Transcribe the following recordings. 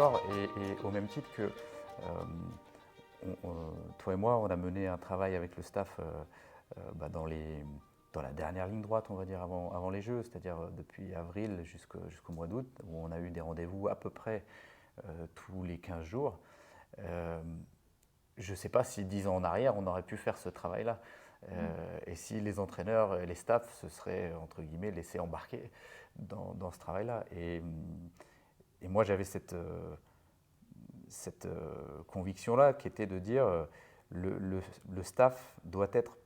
d'accord. Et au même titre que toi et moi, on a mené un travail avec le staff dans la dernière ligne droite, on va dire, avant les Jeux, c'est-à-dire depuis avril jusqu'au mois d'août, où on a eu des rendez-vous à peu près tous les 15 jours. Je ne sais pas si 10 ans en arrière, on aurait pu faire ce travail-là. Et si les entraîneurs et les staffs se seraient, entre guillemets, laissés embarquer dans ce travail-là. Et moi, j'avais cette conviction-là qui était de dire le staff doit être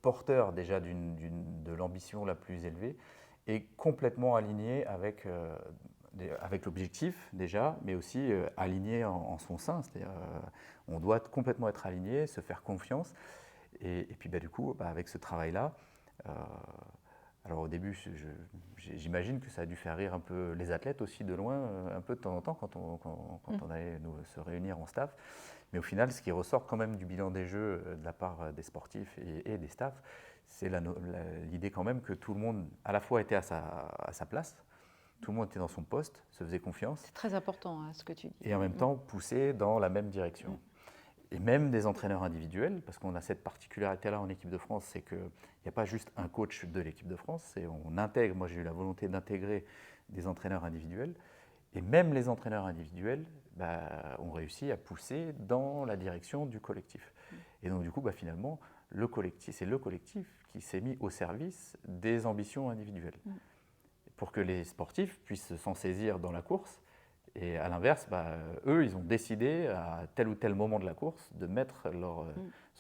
porteur déjà de l'ambition la plus élevée et complètement aligné avec l'objectif déjà, mais aussi aligné en son sein. C'est-à-dire on doit complètement être aligné, se faire confiance. Et puis du coup, avec ce travail-là, alors au début, j'imagine que ça a dû faire rire un peu les athlètes aussi de loin, un peu de temps en temps quand on allait se réunir en staff. Mais au final, ce qui ressort quand même du bilan des Jeux de la part des sportifs et des staffs, c'est l'idée quand même que tout le monde à la fois était à sa place, tout le monde était dans son poste, se faisait confiance. C'est très important ce que tu dis. Et en même temps poussait dans la même direction. Et même des entraîneurs individuels, parce qu'on a cette particularité-là en équipe de France, c'est qu'il n'y a pas juste un coach de l'équipe de France, on intègre, moi j'ai eu la volonté d'intégrer des entraîneurs individuels, et même les entraîneurs individuels ont réussi à pousser dans la direction du collectif. Et donc du coup, finalement, c'est le collectif qui s'est mis au service des ambitions individuelles, pour que les sportifs puissent s'en saisir dans la course. Et à l'inverse, eux, ils ont décidé à tel ou tel moment de la course de mettre leurs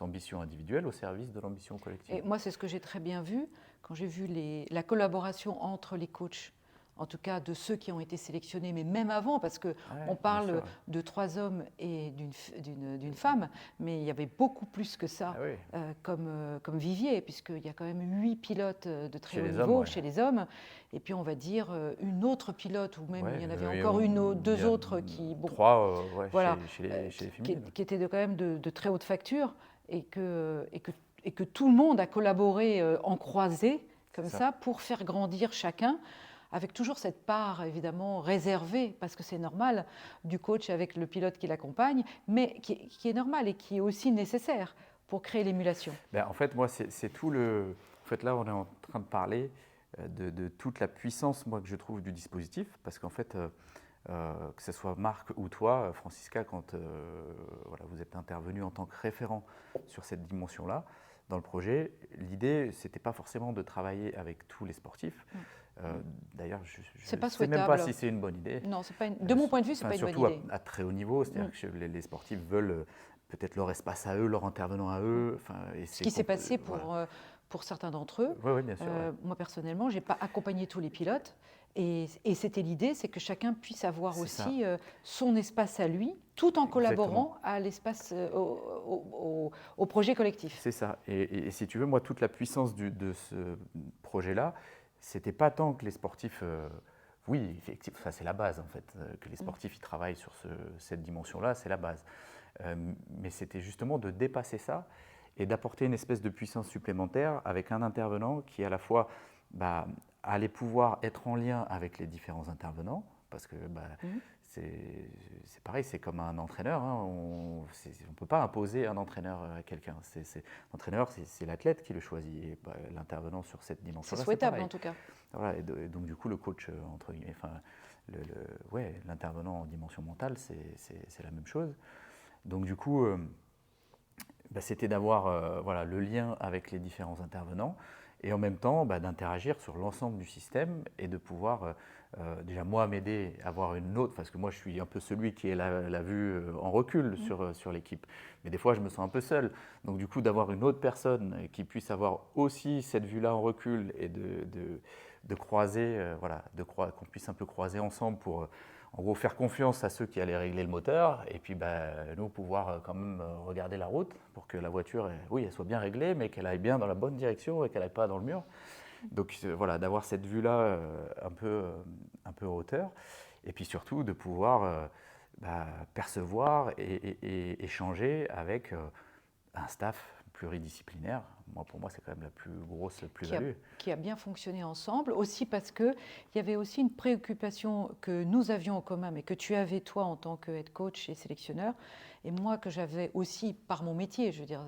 ambitions individuelles au service de l'ambition collective. Et moi, c'est ce que j'ai très bien vu quand j'ai vu la collaboration entre les coachs, en tout cas de ceux qui ont été sélectionnés, mais même avant, parce qu'on parle de 3 hommes et d'une femme, mais il y avait beaucoup plus que ça comme vivier, puisqu'il y a quand même 8 pilotes de très haut niveau chez les hommes, et puis on va dire une autre pilote, ou même il y en avait encore deux autres qui... Trois chez les féminines. Qui étaient quand même de très haute facture, et que tout le monde a collaboré en croisée, comme ça, pour faire grandir chacun, avec toujours cette part évidemment réservée, parce que c'est normal, du coach avec le pilote qui l'accompagne, mais qui est normal et qui est aussi nécessaire pour créer l'émulation. En fait, moi, c'est tout le... En fait, là, on est en train de parler de toute la puissance, moi, que je trouve du dispositif, parce qu'en fait... que ce soit Marc ou toi, Francisca, quand vous êtes intervenu en tant que référent sur cette dimension-là, dans le projet, l'idée, ce n'était pas forcément de travailler avec tous les sportifs. D'ailleurs, je ne sais même pas si c'est une bonne idée. Non, de mon point de vue, ce n'est pas une bonne idée. Surtout à très haut niveau, c'est-à-dire que les sportifs veulent peut-être leur espace à eux, leur intervenant à eux. Ce qui s'est passé pour certains d'entre eux. Oui, bien sûr. Moi, personnellement, je n'ai pas accompagné tous les pilotes. Et c'était l'idée, c'est que chacun puisse avoir aussi son espace à lui, tout en collaborant à l'espace, au projet collectif. C'est ça. Et si tu veux, moi, toute la puissance de ce projet-là, c'était pas tant que les sportifs... oui, effectivement, ça c'est la base en fait, que les sportifs ils travaillent sur cette dimension-là, c'est la base. Mais c'était justement de dépasser ça et d'apporter une espèce de puissance supplémentaire avec un intervenant qui à la fois allait pouvoir être en lien avec les différents intervenants, parce que c'est pareil, c'est comme un entraîneur, on ne peut pas imposer un entraîneur à quelqu'un. L'entraîneur, c'est l'athlète qui le choisit, et l'intervenant sur cette dimension-là, c'est souhaitable en tout cas. Voilà, et donc du coup, le coach, entre guillemets, l'intervenant en dimension mentale, c'est la même chose. Donc du coup, c'était d'avoir le lien avec les différents intervenants, et en même temps d'interagir sur l'ensemble du système et de pouvoir, déjà moi, m'aider à avoir une autre, parce que moi je suis un peu celui qui est la vue en recul sur l'équipe, mais des fois je me sens un peu seul, donc du coup d'avoir une autre personne qui puisse avoir aussi cette vue-là en recul et de croiser, qu'on puisse un peu croiser ensemble pour... en gros, faire confiance à ceux qui allaient régler le moteur et puis nous pouvoir quand même regarder la route pour que la voiture, elle soit bien réglée, mais qu'elle aille bien dans la bonne direction et qu'elle n'aille pas dans le mur. Donc d'avoir cette vue-là un peu en hauteur, et puis surtout de pouvoir percevoir et échanger avec un staff pluridisciplinaire. Pour moi, c'est quand même la plus grosse plus-value. Qui a bien fonctionné ensemble, aussi parce qu'il y avait aussi une préoccupation que nous avions en commun, mais que tu avais toi en tant que head coach et sélectionneur, et moi que j'avais aussi par mon métier, je veux dire,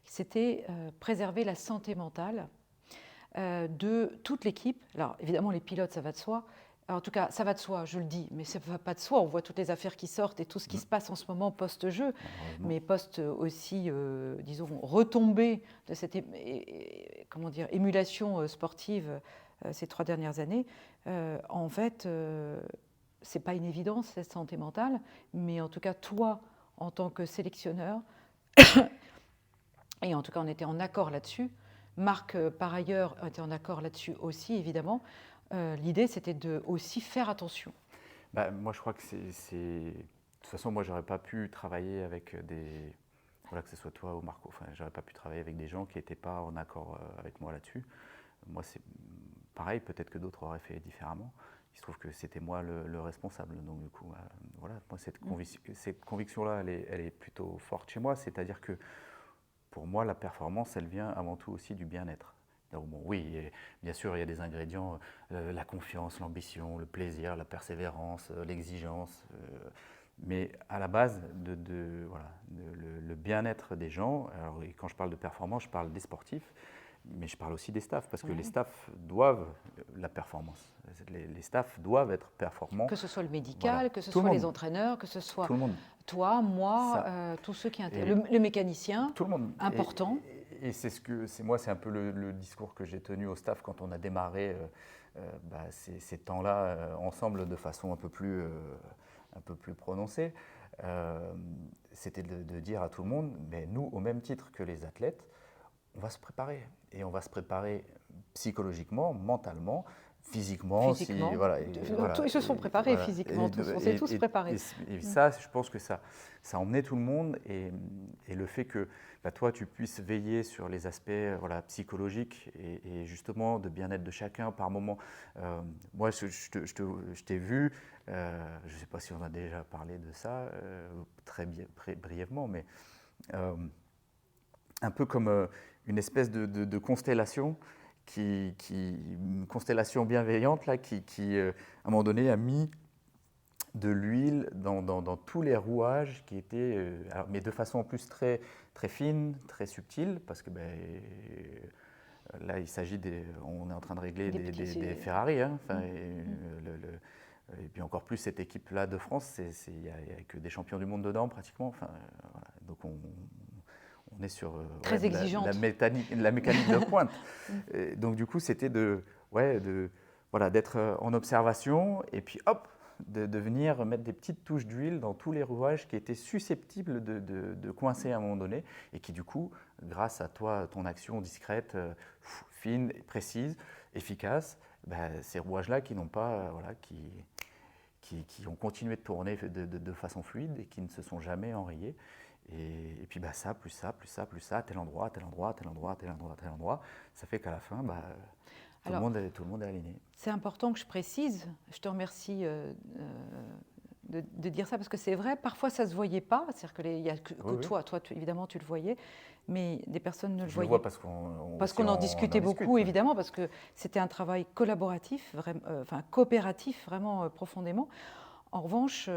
c'était préserver la santé mentale de toute l'équipe. Alors évidemment, les pilotes, ça va de soi. Alors, en tout cas, ça va de soi, je le dis, mais ça ne va pas de soi. On voit toutes les affaires qui sortent et tout ce qui se passe en ce moment post-jeu, mais post aussi, disons, retombée de cette émulation sportive ces 3 dernières années. En fait, ce n'est pas une évidence, cette santé mentale, mais en tout cas, toi, en tant que sélectionneur, et en tout cas, on était en accord là-dessus. Marc, par ailleurs, était en accord là-dessus aussi, évidemment. L'idée, c'était de aussi faire attention. Moi, je crois que de toute façon, moi, j'aurais pas pu travailler avec des... Voilà, que ce soit toi ou Marco. Enfin, j'aurais pas pu travailler avec des gens qui n'étaient pas en accord avec moi là-dessus. Moi, c'est pareil, peut-être que d'autres auraient fait différemment. Il se trouve que c'était moi le responsable. Donc, du coup, voilà, moi, cette conviction-là, elle est plutôt forte chez moi. C'est-à-dire que pour moi, la performance, elle vient avant tout aussi du bien-être. Donc, bon, oui, bien sûr, il y a des ingrédients, la confiance, l'ambition, le plaisir, la persévérance, l'exigence. Mais à la base, voilà, le bien-être des gens, alors, et quand je parle de performance, je parle des sportifs, mais je parle aussi des staffs, parce que les staffs doivent la performance. Les staffs doivent être performants. Que ce soit le médical, voilà. que ce soit les entraîneurs, que ce soit toi, moi, tous ceux qui interviennent, le mécanicien, tout le monde. important. Et c'est un peu le discours que j'ai tenu au staff quand on a démarré ces temps-là ensemble de façon un peu plus prononcée. C'était de dire à tout le monde, mais nous, au même titre que les athlètes, on va se préparer. Et on va se préparer psychologiquement, mentalement, physiquement. Ils se sont préparés physiquement, on s'est tous préparés. Et ça, je pense que ça emmenait tout le monde. Et le fait que toi, tu puisses veiller sur les aspects psychologiques et justement de bien-être de chacun par moment. Moi, je t'ai vu, je ne sais pas si on a déjà parlé de ça, très brièvement, mais un peu comme une espèce de constellation, une constellation bienveillante là, qui à un moment donné a mis de l'huile dans tous les rouages qui étaient, mais de façon en plus très, très fine, très subtile, parce que là il s'agit on est en train de régler des Ferrari, hein, et puis encore plus cette équipe-là de France, il n'y a que des champions du monde dedans pratiquement, voilà. Donc on est sur très exigeante. La mécanique de pointe. Donc du coup, c'était d'être en observation et puis hop, de venir mettre des petites touches d'huile dans tous les rouages qui étaient susceptibles de coincer à un moment donné et qui du coup, grâce à toi, ton action discrète, fine, précise, efficace, ces rouages-là qui n'ont pas, qui ont continué de tourner de façon fluide et qui ne se sont jamais enrayés. Et puis ça, plus ça, à tel endroit, ça fait qu'à la fin, tout le monde est aligné. C'est important que je précise, je te remercie de dire ça, parce que c'est vrai, parfois ça ne se voyait pas, c'est-à-dire qu'il n'y a que toi, évidemment tu le voyais, mais des personnes ne le voyaient pas. Parce qu'on en discutait beaucoup, évidemment, parce que c'était un travail collaboratif, coopératif, vraiment profondément. En revanche,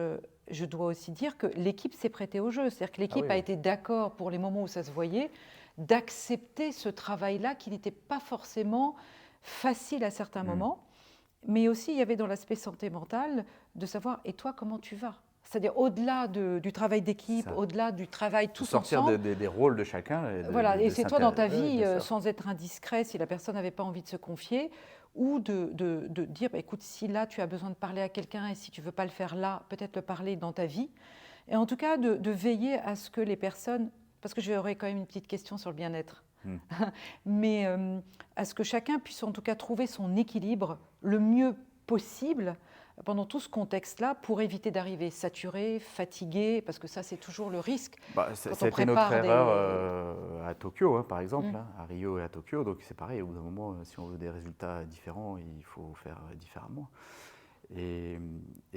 je dois aussi dire que l'équipe s'est prêtée au jeu. C'est-à-dire que l'équipe a été d'accord pour les moments où ça se voyait, d'accepter ce travail-là qui n'était pas forcément facile à certains moments. Mais aussi, il y avait dans l'aspect santé mentale de savoir, et toi, comment tu vas ? C'est-à-dire au-delà du travail d'équipe, au-delà du travail tous ensemble. Sortir des rôles de chacun. Et c'est toi dans ta vie, sans être indiscret, si la personne n'avait pas envie de se confier, ou de dire, écoute, si là tu as besoin de parler à quelqu'un et si tu ne veux pas le faire là, peut-être le parler dans ta vie. Et en tout cas, de veiller à ce que les personnes, parce que j'aurais quand même une petite question sur le bien-être, mais à ce que chacun puisse en tout cas trouver son équilibre le mieux possible pendant tout ce contexte-là pour éviter d'arriver saturé, fatigué, parce que ça c'est toujours le risque. C'était notre erreur à Tokyo, par exemple, à Rio et à Tokyo, donc c'est pareil, au bout d'un moment, si on veut des résultats différents, il faut faire différemment. Et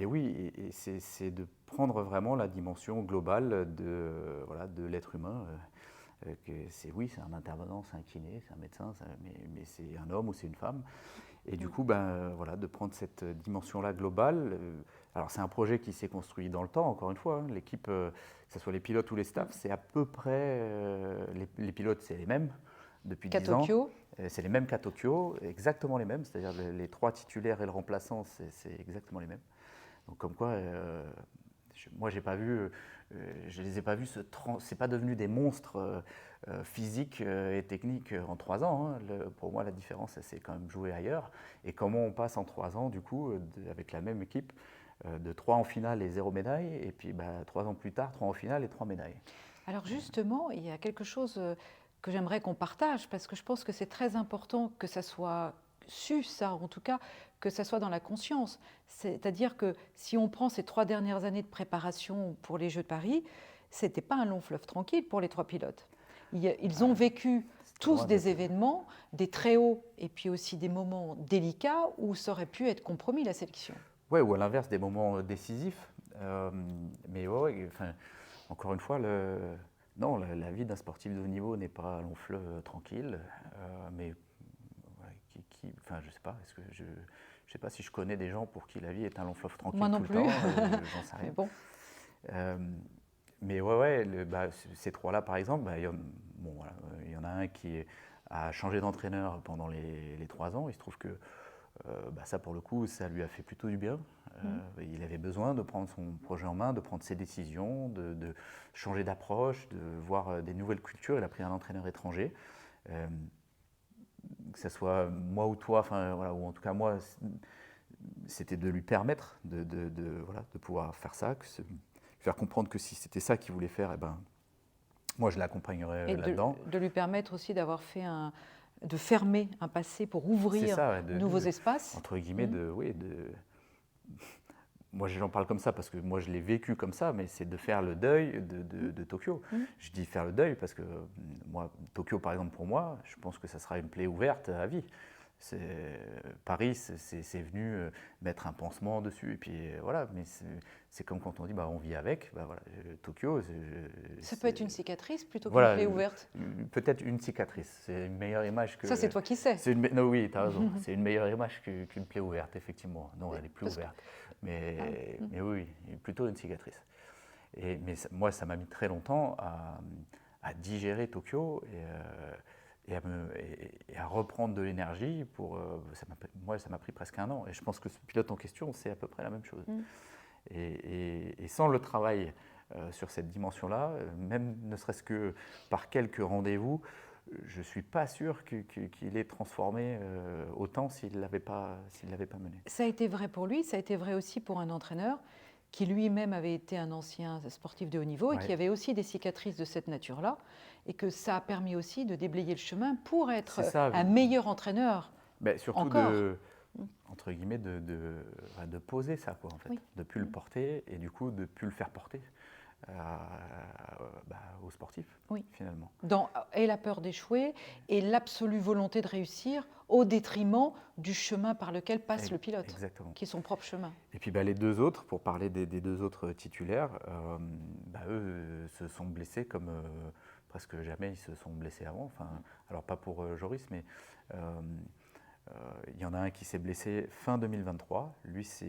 oui, c'est de prendre vraiment la dimension globale de l'être humain, Oui, c'est un intervenant, c'est un kiné, c'est un médecin, mais c'est un homme ou c'est une femme. Et du coup, voilà, de prendre cette dimension-là globale. Alors, c'est un projet qui s'est construit dans le temps, encore une fois. L'équipe, que ce soit les pilotes ou les staffs, c'est à peu près. Les pilotes, c'est les mêmes depuis 10 ans. Tokyo. C'est les mêmes qu'à Tokyo, exactement les mêmes. C'est-à-dire les 3 titulaires et le remplaçant, c'est exactement les mêmes. Donc, comme quoi, moi, j'ai pas vu. Je les ai pas vus c'est pas devenu des monstres physiques et techniques en 3 ans. Hein. Pour moi, la différence, elle s'est quand même jouée ailleurs. Et comment on passe en 3 ans, du coup, avec la même équipe, de 3 en finale et 0 médaille, et puis 3 ans plus tard, 3 en finale et 3 médailles. Alors justement, il y a quelque chose que j'aimerais qu'on partage, parce que je pense que c'est très important que ça soit su, ça, en tout cas, que ça soit dans la conscience. C'est-à-dire que si on prend ces 3 dernières années de préparation pour les Jeux de Paris, ce n'était pas un long fleuve tranquille pour les 3 pilotes. Ils ont vécu tous des événements, des très hauts, et puis aussi des moments délicats où ça aurait pu être compromis, la sélection. Oui, ou à l'inverse, des moments décisifs. Mais encore une fois, non, la vie d'un sportif de haut niveau n'est pas un long fleuve tranquille, mais je sais pas, je sais pas si je connais des gens pour qui la vie est un long fleuve tranquille Moi non tout plus. le temps, j'en sais rien. Mais bon. Mais ces 3-là, par exemple, il y en a un qui a changé d'entraîneur pendant les 3 ans. Il se trouve que ça, pour le coup, ça lui a fait plutôt du bien. Il avait besoin de prendre son projet en main, de prendre ses décisions, de changer d'approche, de voir des nouvelles cultures. Il a pris un entraîneur étranger. Que ce soit moi ou toi, ou en tout cas moi, c'était de lui permettre de pouvoir faire ça, faire comprendre que si c'était ça qu'il voulait faire, moi je l'accompagnerais là-dedans. De lui permettre aussi d'avoir fait de fermer un passé pour ouvrir de nouveaux espaces. Entre guillemets, moi j'en parle comme ça parce que moi je l'ai vécu comme ça, mais c'est de faire le deuil de Tokyo. Je dis faire le deuil parce que moi, Tokyo par exemple pour moi, je pense que ça sera une plaie ouverte à vie. Paris, c'est venu mettre un pansement dessus, et puis voilà, mais c'est comme quand on dit on vit avec, Tokyo. Ça peut être une cicatrice plutôt qu'une plaie ouverte. Peut-être une cicatrice, c'est une meilleure image que. Ça, c'est toi qui sais. Non, oui, tu as raison, c'est une meilleure image qu'une plaie ouverte, effectivement. Non, elle est plus ouverte. Mais oui, plutôt une cicatrice. Mais moi, ça m'a mis très longtemps à digérer Tokyo et à reprendre de l'énergie. Moi, ça m'a pris presque 1 an. Et je pense que ce pilote en question, c'est à peu près la même chose. Et sans le travail sur cette dimension-là, même ne serait-ce que par quelques rendez-vous, je ne suis pas sûr qu'il ait transformé autant s'il ne l'avait pas mené. Ça a été vrai pour lui, ça a été vrai aussi pour un entraîneur qui lui-même avait été un ancien sportif de haut niveau et qui avait aussi des cicatrices de cette nature-là, et que ça a permis aussi de déblayer le chemin pour être un meilleur entraîneur. Surtout encore. Entre guillemets, de poser ça, quoi, en fait. De ne plus le porter et du coup de ne plus le faire porter aux sportifs, finalement. Et la peur d'échouer et l'absolue volonté de réussir au détriment du chemin par lequel passe le pilote, qui est son propre chemin. Et puis les 2 autres, pour parler des 2 autres titulaires, eux se sont blessés comme presque jamais ils se sont blessés avant. Alors pas pour Joris, mais il y en a un qui s'est blessé fin 2023. Lui, ça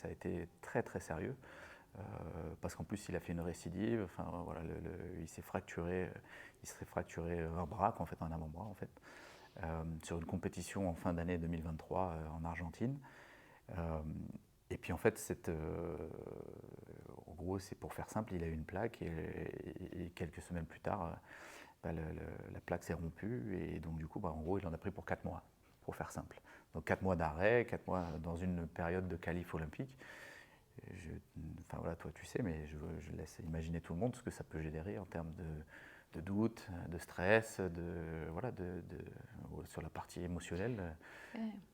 a été très très sérieux. Parce qu'en plus il a fait une récidive, il s'est fracturé un bras, un avant-bras en fait, sur une compétition en fin d'année 2023 en Argentine. Et puis en fait, en gros, c'est pour faire simple, il a eu une plaque et quelques semaines plus tard, la plaque s'est rompue et donc du coup, en gros, il en a pris pour 4 mois, pour faire simple. Donc 4 mois d'arrêt, 4 mois dans une période de qualif olympique. Toi tu sais, mais je laisse imaginer tout le monde ce que ça peut générer en termes de doute, de stress, sur la partie émotionnelle.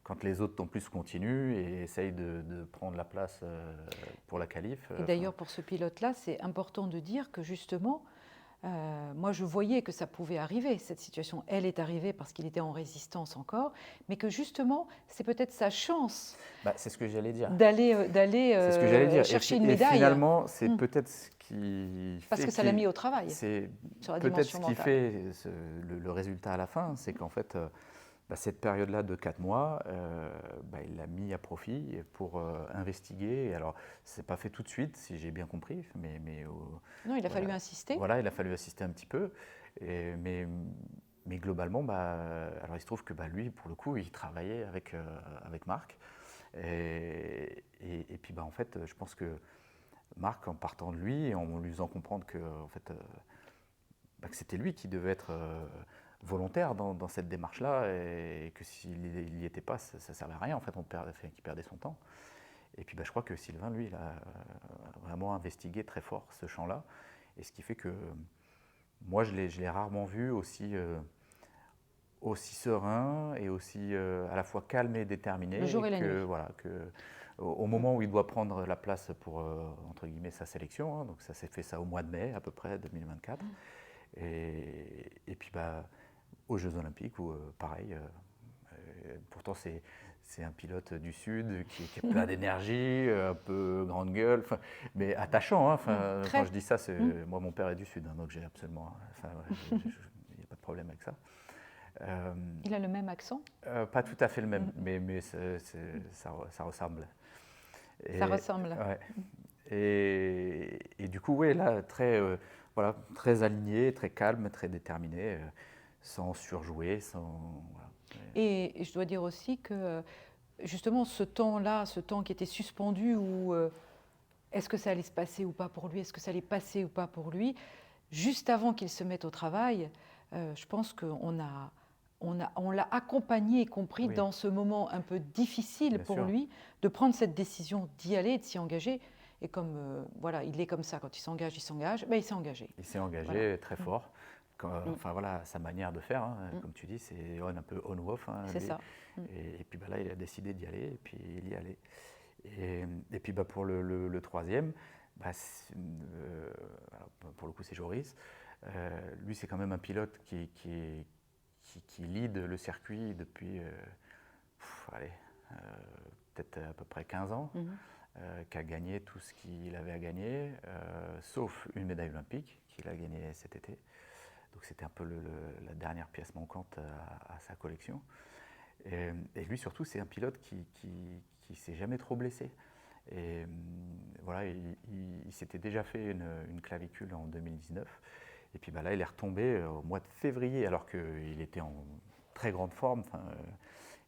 Quand les autres en plus continuent et essayent de prendre la place pour la qualif. Et d'ailleurs, pour ce pilote-là, c'est important de dire que justement, moi je voyais que ça pouvait arriver, cette situation. Elle est arrivée parce qu'il était en résistance encore, mais que justement, c'est peut-être sa chance. C'est ce que j'allais dire. D'aller chercher une médaille. Et finalement, c'est peut-être ce qui Parce fait que ça l'a mis au travail, c'est sur la peut-être dimension ce qui mentale. fait le résultat à la fin, c'est qu'en fait, cette période-là de 4 mois, il l'a mis à profit pour investiguer. Et alors, c'est pas fait tout de suite, si j'ai bien compris, mais Non, il a voilà, fallu insister. voilà, il a fallu assister un petit peu. Mais globalement, alors il se trouve que lui, pour le coup, il travaillait avec Marc. Et puis, en fait, je pense que Marc, en partant de lui, en lui faisant comprendre que, en fait, que c'était lui qui devait être volontaire dans cette démarche-là, et que s'il n'y était pas, ça ne servait à rien, en fait, qu'il perdait son temps. Et puis je crois que Sylvain, lui, il a vraiment investigué très fort ce champ-là, et ce qui fait que moi, je l'ai rarement vu aussi serein et aussi à la fois calme et déterminé, Le jour et la que, nuit. voilà, au moment où il doit prendre la place pour, entre guillemets, sa sélection, hein, donc ça s'est fait ça au mois de mai à peu près 2024, et puis aux Jeux Olympiques où pareil, pourtant c'est un pilote du Sud qui est plein d'énergie, un peu grande gueule, mais attachant. Hein, quand je dis ça, moi mon père est du Sud, hein, donc j'ai absolument, il n'y a pas de problème avec ça. Il a le même accent? Pas tout à fait le même, mais ça ressemble. Ça ressemble. Ouais. Et du coup, oui, là, voilà, très aligné, très calme, très déterminé, sans surjouer, voilà. Et je dois dire aussi que justement ce temps-là, ce temps qui était suspendu, où est-ce que ça allait se passer ou pas pour lui, est-ce que ça allait passer ou pas pour lui, juste avant qu'il se mette au travail, je pense qu'on l'a accompagné et compris dans ce moment un peu difficile Bien pour sûr. lui, de prendre cette décision d'y aller, de s'y engager. Et comme voilà, il est comme ça, quand il s'engage, il s'est engagé. Il s'est engagé Voilà. très fort. Enfin voilà, sa manière de faire, hein, comme tu dis, c'est un peu on ou off. Hein, C'est ça. Et puis là, il a décidé d'y aller, et puis il y allait. Et puis pour le troisième, alors, pour le coup, c'est Joris. Lui, c'est quand même un pilote qui lead le circuit depuis, allez, peut-être à peu près 15 ans, qui a gagné tout ce qu'il avait à gagner, sauf une médaille olympique qu'il a gagnée cet été. Donc c'était un peu la dernière pièce manquante à sa collection. Et lui surtout, c'est un pilote qui s'est jamais trop blessé. Et voilà, il s'était déjà fait une clavicule en 2019. Et puis là, il est retombé au mois de février, alors qu'il était en très grande forme.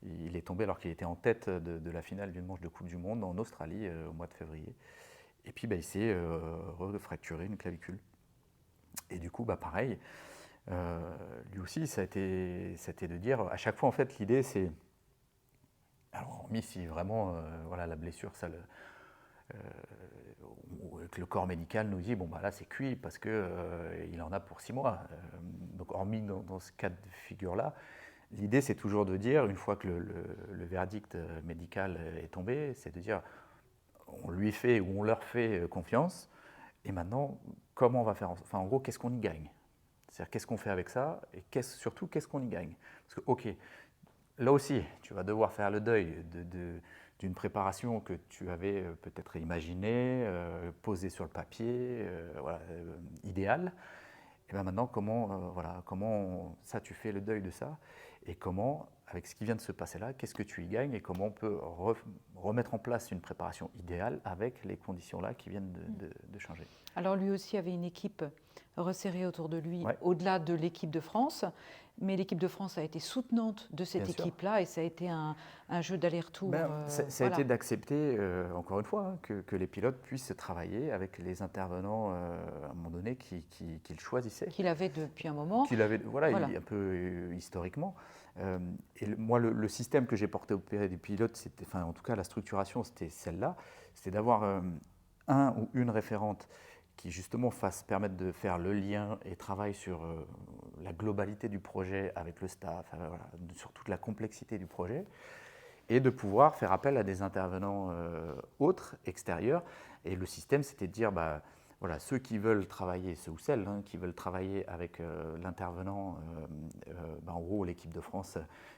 Il est tombé alors qu'il était en tête de la finale d'une manche de Coupe du Monde en Australie au mois de février. Et puis il s'est refracturé une clavicule. Et du coup, pareil, lui aussi, ça a été de dire, à chaque fois, en fait, l'idée, c'est, alors, hormis si vraiment, voilà, la blessure, que le corps médical nous dit, bon, là, c'est cuit parce qu'il en a pour 6 mois. Donc, hormis dans ce cas de figure-là, l'idée, c'est toujours de dire, une fois que le verdict médical est tombé, c'est de dire, on lui fait ou on leur fait confiance, et maintenant, comment on va faire, enfin, en gros, qu'est-ce qu'on y gagne? C'est-à-dire, qu'est-ce qu'on fait avec ça, et surtout, qu'est-ce qu'on y gagne? Parce que, ok, là aussi, tu vas devoir faire le deuil d'une préparation que tu avais peut-être imaginée, posée sur le papier, voilà, idéale. Et bien maintenant, comment ça, tu fais le deuil de ça, et comment, avec ce qui vient de se passer là, qu'est-ce que tu y gagnes, et comment on peut remettre en place une préparation idéale avec les conditions là qui viennent de changer. Alors lui aussi avait une équipe resserrée autour de lui, Ouais. au-delà de l'équipe de France, mais l'équipe de France a été soutenante de cette équipe-là, et ça a été un jeu d'aller-retour. Ça a été d'accepter, encore une fois, hein, que les pilotes puissent travailler avec les intervenants à un moment donné qu'ils choisissaient. Qu'il avait depuis un moment. Qu'il avait, voilà. Un peu historiquement. Et moi, le système que j'ai porté auprès des pilotes, enfin, en tout cas, la structuration, c'était celle-là. C'était d'avoir un ou une référente qui justement permettre de faire le lien et travaille sur la globalité du projet avec le staff, voilà, sur toute la complexité du projet, et de pouvoir faire appel à des intervenants autres, extérieurs. Et le système, c'était de dire, voilà, ceux qui veulent travailler, ceux ou celles qui veulent travailler avec l'intervenant, en gros, l'équipe de France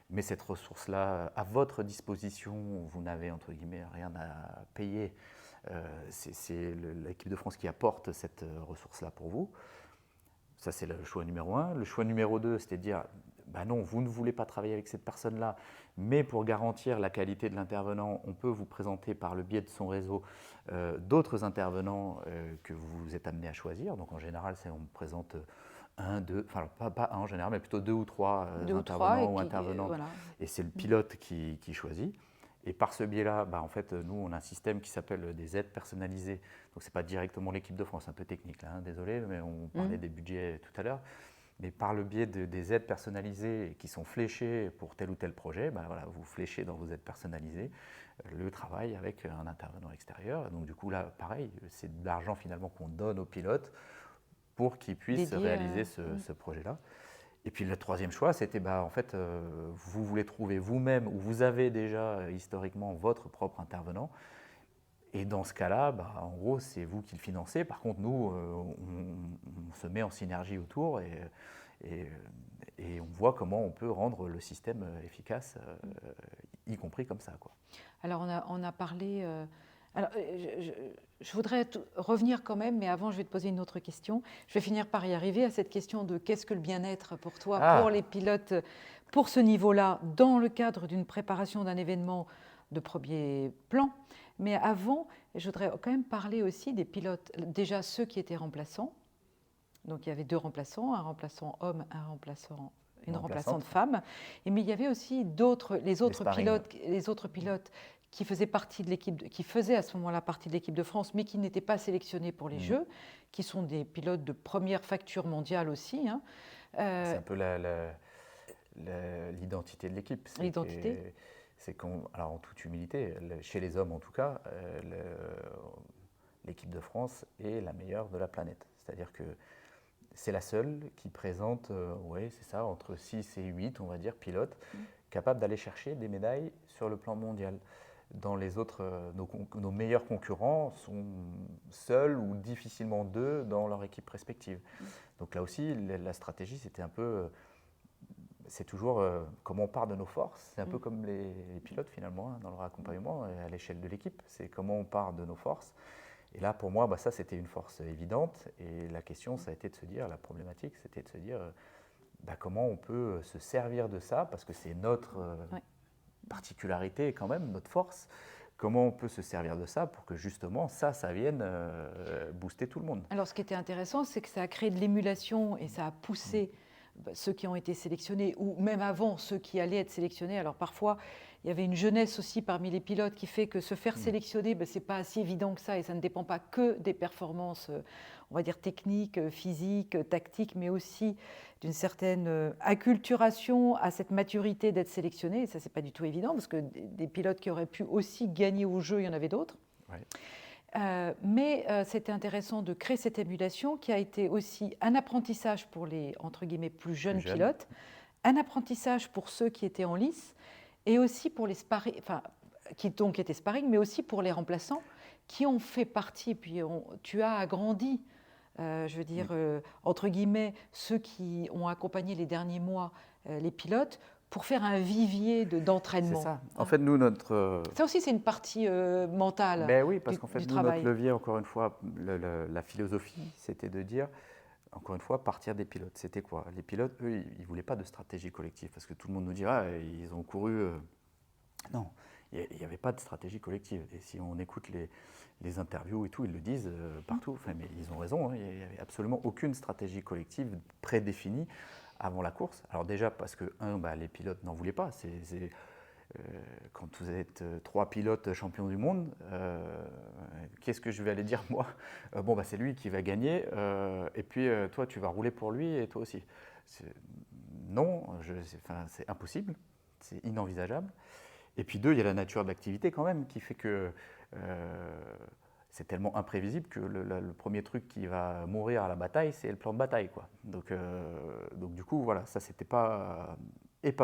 met cette ressource-là à votre disposition, vous n'avez, entre guillemets, rien à payer. c'est l'équipe de France qui apporte cette ressource-là pour vous. Ça, c'est le choix numéro 1. Le choix numéro 2, c'était de dire, bah non, vous ne voulez pas travailler avec cette personne-là, mais pour garantir la qualité de l'intervenant, on peut vous présenter par le biais de son réseau d'autres intervenants que vous êtes amené à choisir. Donc en général, on me présente un, deux, enfin pas un en général, mais plutôt deux ou trois intervenants ou intervenantes. Voilà. Et c'est le pilote qui choisit. Et par ce biais-là, bah, en fait, nous, on a un système qui s'appelle des aides personnalisées. Donc, ce n'est pas directement l'équipe de France, c'est un peu technique, là, hein, désolé, mais on parlait des budgets tout à l'heure. Mais par le biais des aides personnalisées qui sont fléchées pour tel ou tel projet, bah, voilà, vous fléchez dans vos aides personnalisées le travail avec un intervenant extérieur. Donc, du coup, là, pareil, c'est de l'argent finalement qu'on donne aux pilotes pour qu'ils puissent réaliser ce projet-là. Et puis le troisième choix, c'était en fait, vous voulez trouver vous-même ou vous avez déjà historiquement votre propre intervenant. Et dans ce cas-là, en gros, c'est vous qui le financez. Par contre, nous, on se met en synergie autour et on voit comment on peut rendre le système efficace, y compris comme ça, quoi. Alors, on a parlé... Alors, je voudrais revenir quand même, mais avant, je vais te poser une autre question. Je vais finir par y arriver à cette question de qu'est-ce que le bien-être pour toi, pour les pilotes, pour ce niveau-là, dans le cadre d'une préparation d'un événement de premier plan. Mais avant, je voudrais quand même parler aussi des pilotes, déjà ceux qui étaient remplaçants. Donc, il y avait 2 remplaçants, un remplaçant homme, une remplaçante femme. Mais il y avait aussi les autres pilotes qui faisaient partie de l'équipe, qui faisaient à ce moment-là partie de l'équipe de France, mais qui n'étaient pas sélectionnés pour les Jeux, qui sont des pilotes de première facture mondiale aussi. Hein. C'est un peu l'identité de l'équipe. L'identité. Alors en toute humilité, chez les hommes en tout cas, l'équipe de France est la meilleure de la planète. C'est-à-dire que c'est la seule qui présente, c'est ça, entre 6 et 8, on va dire, pilotes, capables d'aller chercher des médailles sur le plan mondial. Dans les autres, nos meilleurs concurrents sont seuls ou difficilement 2 dans leur équipe respective. Donc là aussi, la stratégie, c'était un peu... C'est toujours comment on part de nos forces. C'est un peu comme les pilotes finalement, hein, dans leur accompagnement à l'échelle de l'équipe. C'est comment on part de nos forces. Et là, pour moi, ça, c'était une force évidente. Et la question, ça a été de se dire, la problématique, c'était de se dire comment on peut se servir de ça, parce que c'est notre particularité quand même, notre force. Comment on peut se servir de ça pour que justement ça vienne booster tout le monde. Alors, ce qui était intéressant, c'est que ça a créé de l'émulation et ça a poussé ceux qui ont été sélectionnés, ou même avant ceux qui allaient être sélectionnés. Alors parfois, il y avait une jeunesse aussi parmi les pilotes qui fait que se faire sélectionner, ce n'est pas si évident que ça, et ça ne dépend pas que des performances, on va dire techniques, physiques, tactiques, mais aussi d'une certaine acculturation à cette maturité d'être sélectionné. Et ça, ce n'est pas du tout évident, parce que des pilotes qui auraient pu aussi gagner au jeu, il y en avait d'autres. Ouais. Mais c'était intéressant de créer cette émulation qui a été aussi un apprentissage pour les, entre guillemets, plus jeunes pilotes, un apprentissage pour ceux qui étaient en lice, et aussi pour les sparring, qui donc étaient sparring, mais aussi pour les remplaçants qui ont fait partie, puis tu as agrandi, je veux dire, entre guillemets, ceux qui ont accompagné les derniers mois les pilotes, pour faire un vivier d'entraînement. C'est ça. En fait, nous, notre... Ça aussi, c'est une partie mentale. Ben oui, parce qu'en fait, nous, notre levier, encore une fois, la philosophie, c'était de dire, encore une fois, partir des pilotes. C'était quoi? Les pilotes, eux, ils ne voulaient pas de stratégie collective, parce que tout le monde nous dira, ils ont couru... Non, il n'y avait pas de stratégie collective. Et si on écoute les interviews et tout, ils le disent partout, mais ils ont raison, hein, il n'y avait absolument aucune stratégie collective prédéfinie avant la course. Alors déjà parce que, les pilotes n'en voulaient pas. Quand vous êtes 3 pilotes champions du monde, qu'est-ce que je vais aller dire moi? C'est lui qui va gagner, et puis toi tu vas rouler pour lui et toi aussi. Non, c'est impossible, c'est inenvisageable. Et puis 2, il y a la nature de l'activité quand même qui fait que c'est tellement imprévisible que le premier truc qui va mourir à la bataille, c'est le plan de bataille, quoi. Donc du coup, voilà, ça c'était pas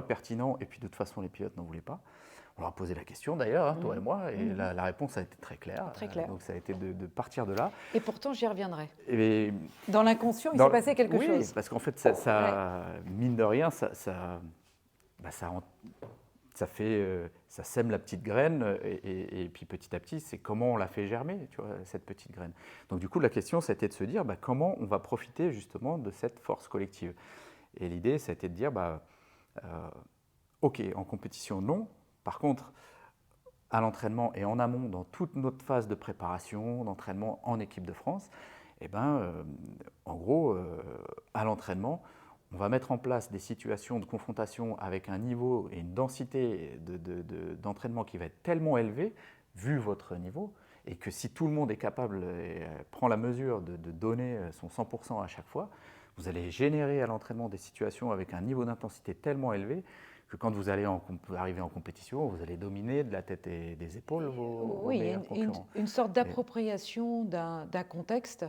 pertinent, et puis de toute façon les pilotes n'en voulaient pas. On leur a posé la question d'ailleurs, hein, toi et moi, et la réponse a été très claire. Très claire. Donc ça a été de partir de là. Et pourtant, j'y reviendrai. Et dans l'inconscient, il s'est passé quelque chose. Oui, parce qu'en fait, ça mine de rien, ça sème la petite graine et puis petit à petit, c'est comment on la fait germer, tu vois, cette petite graine. Donc du coup, la question, c'était de se dire comment on va profiter justement de cette force collective. Et l'idée, c'était de dire, ok, en compétition, non. Par contre, à l'entraînement et en amont, dans toute notre phase de préparation, d'entraînement en équipe de France, en gros, à l'entraînement, on va mettre en place des situations de confrontation avec un niveau et une densité d'entraînement qui va être tellement élevé, vu votre niveau, et que si tout le monde est capable et prend la mesure de donner son 100% à chaque fois, vous allez générer à l'entraînement des situations avec un niveau d'intensité tellement élevé que quand vous allez arriver en compétition, vous allez dominer de la tête et des épaules vos meilleurs concurrents. Une sorte d'appropriation d'un contexte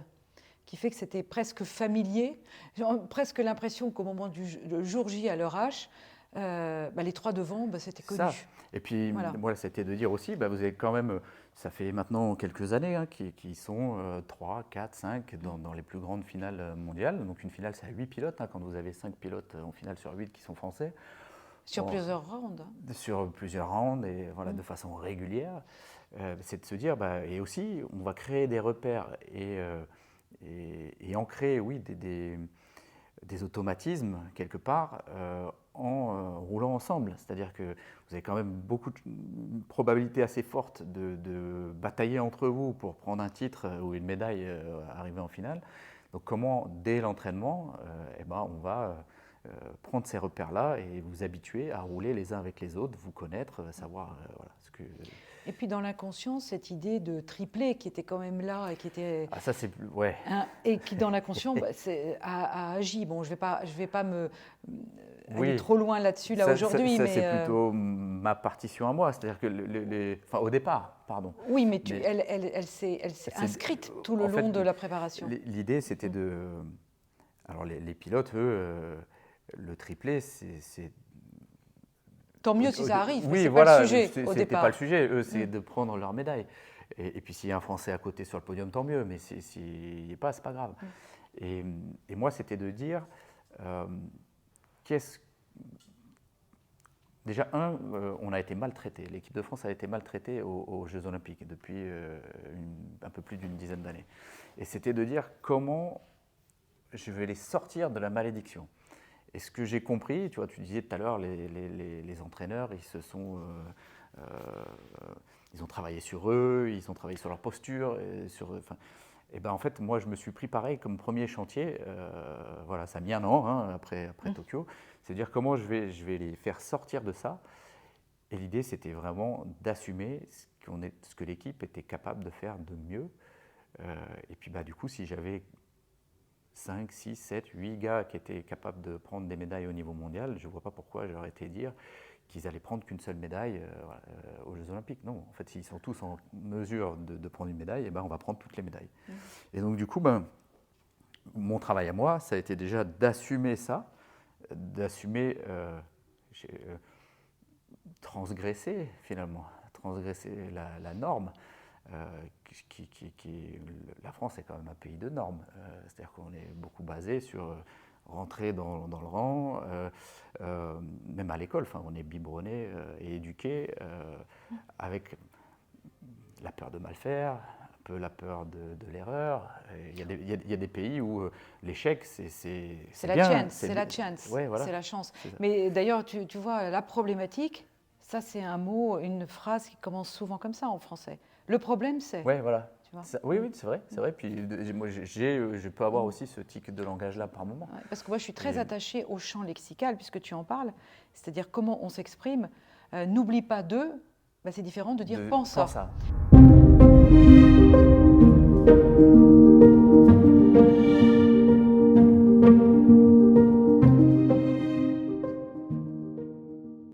qui fait que c'était presque familier. J'ai presque l'impression qu'au moment du jour J à leur H, les trois devant, c'était connu. Ça. Et puis, voilà, c'était de dire aussi, vous avez quand même, ça fait maintenant quelques années, qui sont 3, 4, 5 dans les plus grandes finales mondiales. Donc une finale, c'est à 8 pilotes, quand vous avez 5 pilotes en finale sur 8 qui sont français. Sur plusieurs rounds. Sur plusieurs rounds et voilà, de façon régulière. C'est de se dire, et aussi, on va créer des repères et ancrer, oui, des automatismes quelque part en roulant ensemble. C'est-à-dire que vous avez quand même une probabilité assez forte de batailler entre vous pour prendre un titre ou une médaille arrivée en finale. Donc comment, dès l'entraînement, on va prendre ces repères-là et vous habituer à rouler les uns avec les autres, vous connaître, savoir ce que... Et puis dans l'inconscient, cette idée de triplé qui était quand même là et qui était... Ah ça c'est plus... Ouais. Et qui dans l'inconscient a agi. Bon, je vais pas me aller trop loin là-dessus aujourd'hui. Ça c'est plutôt ma partition à moi, c'est-à-dire que au départ, pardon. Oui, mais elle s'est inscrite tout le long de la préparation. L'idée c'était de... Alors les pilotes, eux, le triplé, c'est... Tant mieux si ça arrive, oui, c'est voilà, pas le sujet au départ. C'était pas le sujet, eux, c'est de prendre leur médaille. Et puis s'il y a un Français à côté sur le podium, tant mieux, mais s'il n'y est pas, c'est pas grave. Et moi, c'était de dire, déjà, on a été maltraité, l'équipe de France a été maltraitée aux Jeux Olympiques depuis un peu plus d'une dizaine d'années. Et c'était de dire comment je vais les sortir de la malédiction. Et ce que j'ai compris, tu vois, tu disais tout à l'heure, les entraîneurs, ils ont travaillé sur eux, ils ont travaillé sur leur posture. En fait, moi, je me suis pris pareil comme premier chantier. Voilà, ça a mis un an après Tokyo. C'est dire comment je vais les faire sortir de ça. Et l'idée, c'était vraiment d'assumer ce que l'équipe était capable de faire de mieux. Et puis, du coup, si j'avais 5, 6, 7, 8 gars qui étaient capables de prendre des médailles au niveau mondial, je ne vois pas pourquoi j'aurais été dire qu'ils allaient prendre qu'une seule médaille aux Jeux Olympiques. Non, en fait, s'ils sont tous en mesure de prendre une médaille, on va prendre toutes les médailles. Et donc, du coup, mon travail à moi, ça a été déjà d'assumer ça, d'assumer transgresser finalement, transgresser la norme. La France est quand même un pays de normes, c'est-à-dire qu'on est beaucoup basé sur rentrer dans le rang, même à l'école, on est biberonné et éduqué avec la peur de mal faire, un peu la peur de l'erreur. Il y a des pays où l'échec, c'est la chance, c'est la chance, ouais, voilà. C'est la chance. Mais d'ailleurs, tu vois, la problématique, ça c'est un mot, une phrase qui commence souvent comme ça en français. Le problème, c'est... Oui, voilà. Oui, c'est vrai. Puis moi, je peux avoir aussi ce tic de langage-là par moment. Ouais, parce que moi, je suis très attachée au champ lexical, puisque tu en parles, c'est-à-dire comment on s'exprime. N'oublie pas de, c'est différent de dire pense à.